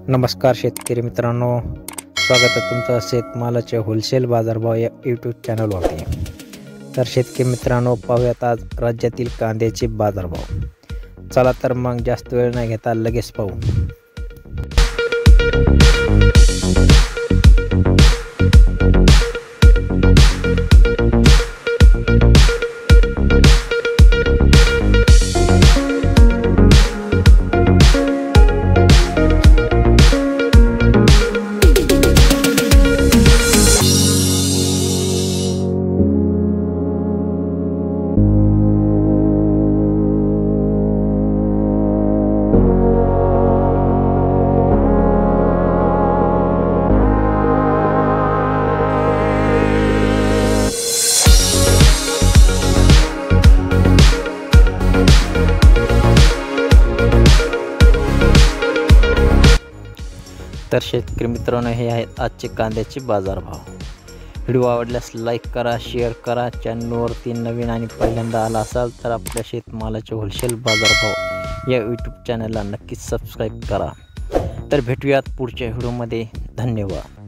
नमस्कार शेतकरी मित्रांनो, स्वागत आहे तुमचं शेतमालाचे होलसेल बाजारभाव या यूट्यूब चॅनलवरती। तर शेतकरी मित्रांनो, पाहूयात आज राज्यातील कांद्याचे बाजारभाव। चला तर मग जास्त वेळ न घेता लगेच पाहू। तर शेतकरी मित्रांनो, हे आहेत आजचे कांद्याचे बाजारभाव। व्हिडिओ आवडल्यास लाईक करा, शेअर करा। चॅनलवरती नवीन आणि पहिल्यांदा आला असाल तर आपल्या शेतमालाचे होलसेल बाजारभाव या यूट्यूब चॅनलला नक्कीच सबस्क्राईब करा। तर भेटूयात पुढच्या व्हिडिओमध्ये। धन्यवाद।